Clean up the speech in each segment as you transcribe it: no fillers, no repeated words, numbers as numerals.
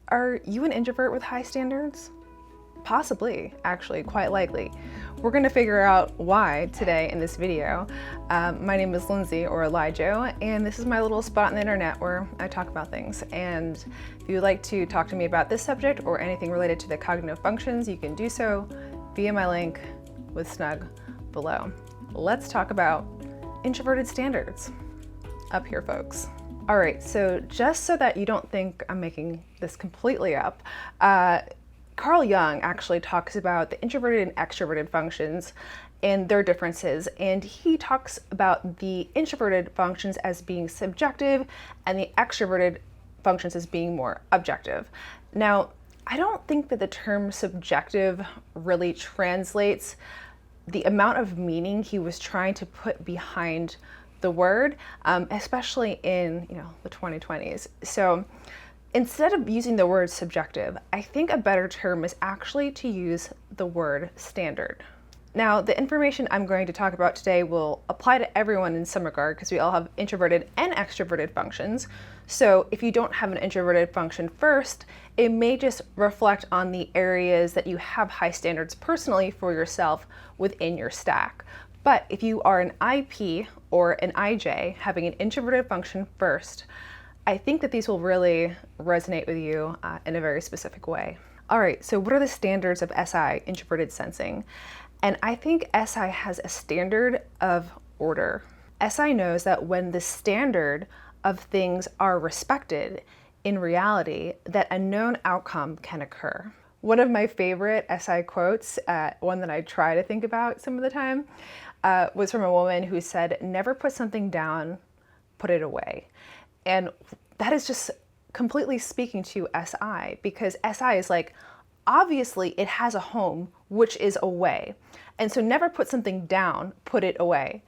Are you an introvert with high standards? Possibly, actually, quite likely. We're going to figure out why today in this video. My name is Lindsay, or LiJo, and this is my little spot on the internet where I talk about things. And if you would like to talk to me about this subject or anything related to the cognitive functions, you can do so via my link with Snug below. Let's talk about introverted standards. Up here, folks. All right, so just so that you don't think I'm making this completely up, Carl Jung actually talks about the introverted and extroverted functions and their differences, and he talks about the introverted functions as being subjective and the extroverted functions as being more objective. Now, I don't think that the term subjective really translates the amount of meaning he was trying to put behind the word, especially in the 2020s. So instead of using the word subjective, I think a better term is actually to use the word standard. Now, the information I'm going to talk about today will apply to everyone in some regard because we all have introverted and extroverted functions. So if you don't have an introverted function first, it may just reflect on the areas that you have high standards personally for yourself within your stack. But if you are an IP or an IJ having an introverted function first, I think that these will really resonate with you in a very specific way. All right, so what are the standards of SI, introverted sensing? And I think SI has a standard of order. SI knows that when the standard of things are respected in reality, that a known outcome can occur. One of my favorite SI quotes, one that I try to think about some of the time, was from a woman who said, "Never put something down, put it away." And that is just completely speaking to SI, because SI is like, obviously it has a home, which is away. And so never put something down, put it away.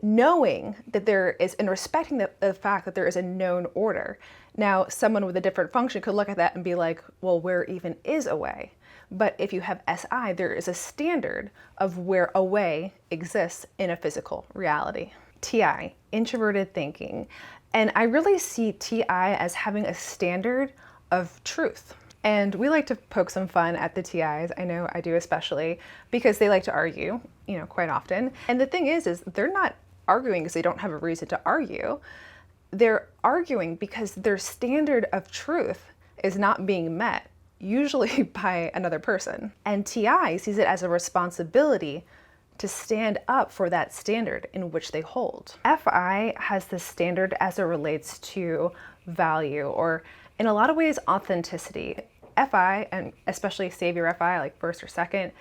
Knowing that there is, and respecting the fact that there is a known order. Now, someone with a different function could look at that and be like, well, where even is away? But if you have SI, there is a standard of where away exists in a physical reality. TI, introverted thinking. And I really see TI as having a standard of truth. And we like to poke some fun at the TIs. I know I do, especially because they like to argue, quite often. And the thing is they're not arguing because they don't have a reason to argue. They're arguing because their standard of truth is not being met, usually by another person. And TI sees it as a responsibility to stand up for that standard in which they hold. FI has the standard as it relates to value, or in a lot of ways, authenticity. FI, and especially Savior FI, like first or second,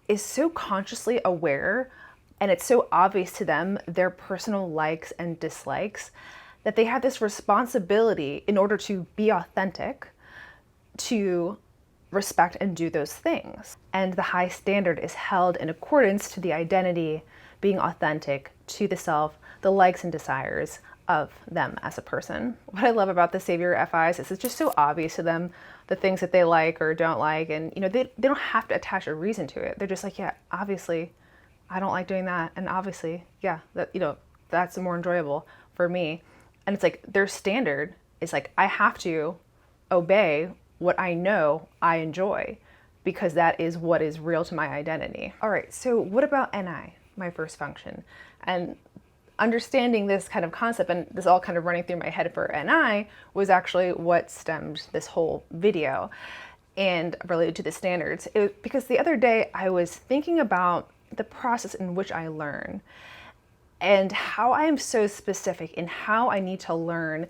is so consciously aware, and it's so obvious to them their personal likes and dislikes, that they have this responsibility in order to be authentic, to respect and do those things. And the high standard is held in accordance to the identity, being authentic to the self, the likes and desires of them as a person. What I love about the Savior FIs is it's just so obvious to them the things that they like or don't like, and they don't have to attach a reason to it. They're just like, yeah, obviously I don't like doing that, and obviously, yeah, that that's more enjoyable for me. And it's like their standard is like, I have to obey what I know I enjoy because that is what is real to my identity. All right, so what about NI, my first function? And understanding this kind of concept, and this all kind of running through my head for NI, was actually what stemmed this whole video and related to the standards. Because the other day I was thinking about the process in which I learn and how I am so specific in how I need to learn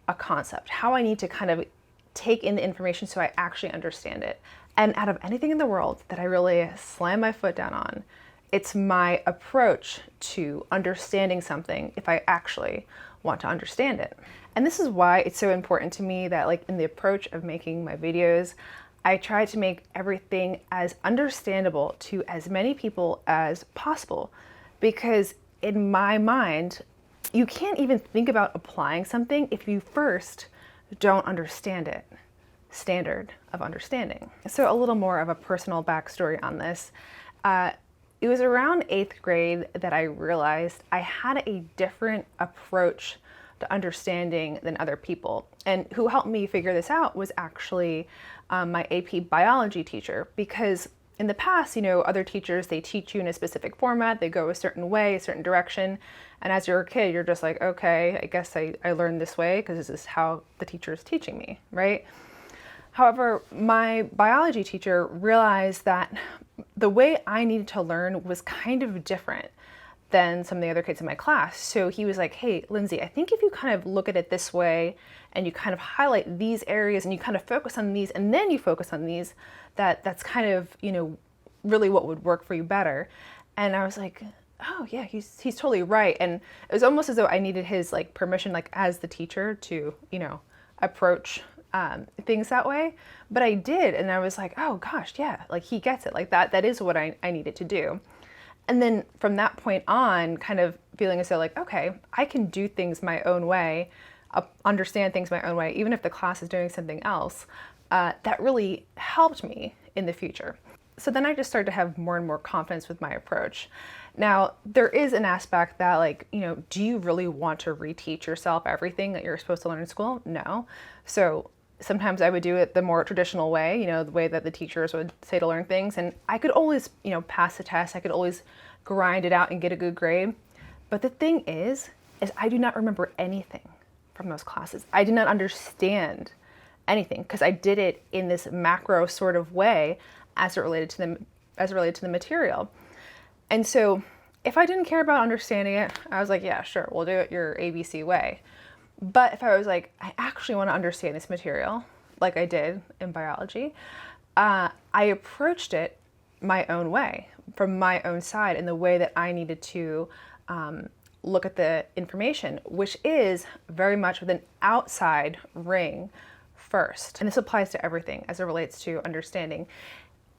a concept, how I need to kind of take in the information so I actually understand it. And out of anything in the world that I really slam my foot down on, it's my approach to understanding something if I actually want to understand it. And this is why it's so important to me that, like, in the approach of making my videos, I try to make everything as understandable to as many people as possible. Because in my mind, you can't even think about applying something if you first don't understand it. Standard of understanding. So a little more of a personal backstory on this. It was around 8th grade that I realized I had a different approach to understanding than other people. And who helped me figure this out was actually my AP biology teacher, because in the past, other teachers, they teach you in a specific format, they go a certain way, a certain direction. And as you're a kid, you're just like, okay, I guess I learned this way because this is how the teacher is teaching me, right? However, my biology teacher realized that the way I needed to learn was kind of different than some of the other kids in my class. So he was like, hey, Lindsay, I think if you kind of look at it this way and you kind of highlight these areas and you kind of focus on these and then you focus on these, that's kind of, really what would work for you better. And I was like, oh yeah, he's totally right. And it was almost as though I needed his permission, as the teacher to, approach things that way. But I did. And I was like, oh gosh, yeah, he gets it. That is what I needed to do. And then from that point on, kind of feeling as though okay, I can do things my own way, understand things my own way, even if the class is doing something else, that really helped me in the future. So then I just started to have more and more confidence with my approach. Now, there is an aspect that do you really want to reteach yourself everything that you're supposed to learn in school? No. So sometimes I would do it the more traditional way, the way that the teachers would say to learn things. And I could always, pass the test. I could always grind it out and get a good grade. But the thing is I do not remember anything from those classes. I did not understand anything because I did it in this macro sort of way as it related to the material. And so if I didn't care about understanding it, I was like, yeah, sure, we'll do it your ABC way. But if I was like, I actually want to understand this material, like I did in biology, I approached it my own way, from my own side, in the way that I needed to look at the information, which is very much with an outside ring first. And this applies to everything as it relates to understanding.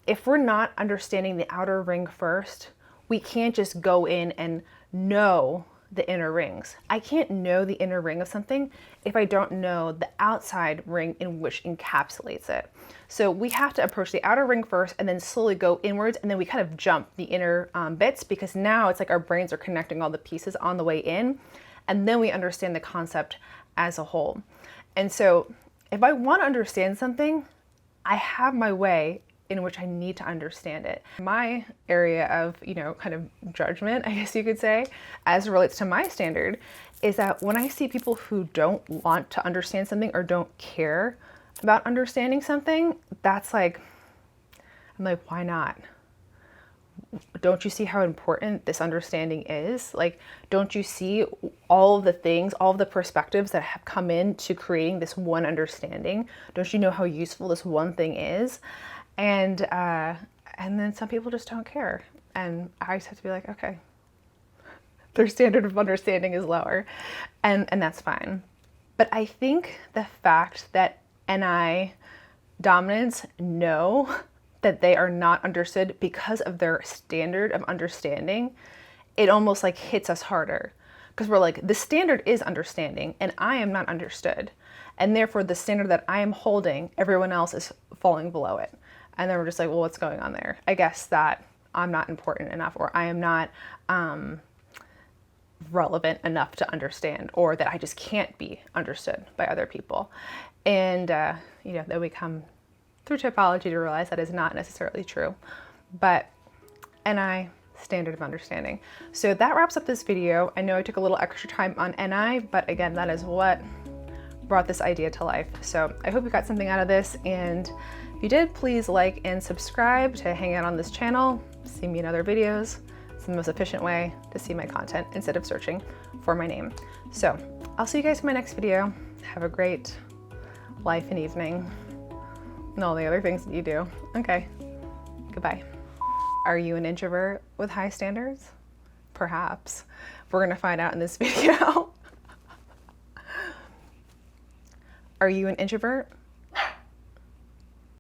If we're not understanding the outer ring first, we can't just go in and know the inner rings. I can't know the inner ring of something if I don't know the outside ring in which encapsulates it. So we have to approach the outer ring first and then slowly go inwards, and then we kind of jump the inner bits, because now it's like our brains are connecting all the pieces on the way in, and then we understand the concept as a whole. And so if I want to understand something, I have my way in which I need to understand it. My area of, kind of judgment, I guess you could say, as it relates to my standard, is that when I see people who don't want to understand something or don't care about understanding something, that's I'm like, why not? Don't you see how important this understanding is? Don't you see all of the things, all of the perspectives that have come into creating this one understanding? Don't you know how useful this one thing is? And then some people just don't care. And I just have to be like, okay, their standard of understanding is lower, and that's fine. But I think the fact that NI dominants know that they are not understood because of their standard of understanding, it almost hits us harder. Because we're like, the standard is understanding and I am not understood. And therefore the standard that I am holding, everyone else is falling below it. And then we're just like, well, what's going on there? I guess that I'm not important enough, or I am not relevant enough to understand, or that I just can't be understood by other people. And, then we come through typology to realize that is not necessarily true. But NI, standard of understanding. So that wraps up this video. I know I took a little extra time on NI, but again, that is what brought this idea to life. So I hope you got something out of this, and if you did, please like and subscribe to hang out on this channel, see me in other videos. It's the most efficient way to see my content instead of searching for my name. So I'll see you guys in my next video. Have a great life and evening and all the other things that you do. Okay, goodbye. Are you an introvert with high standards? Perhaps. We're gonna find out in this video. Are you an introvert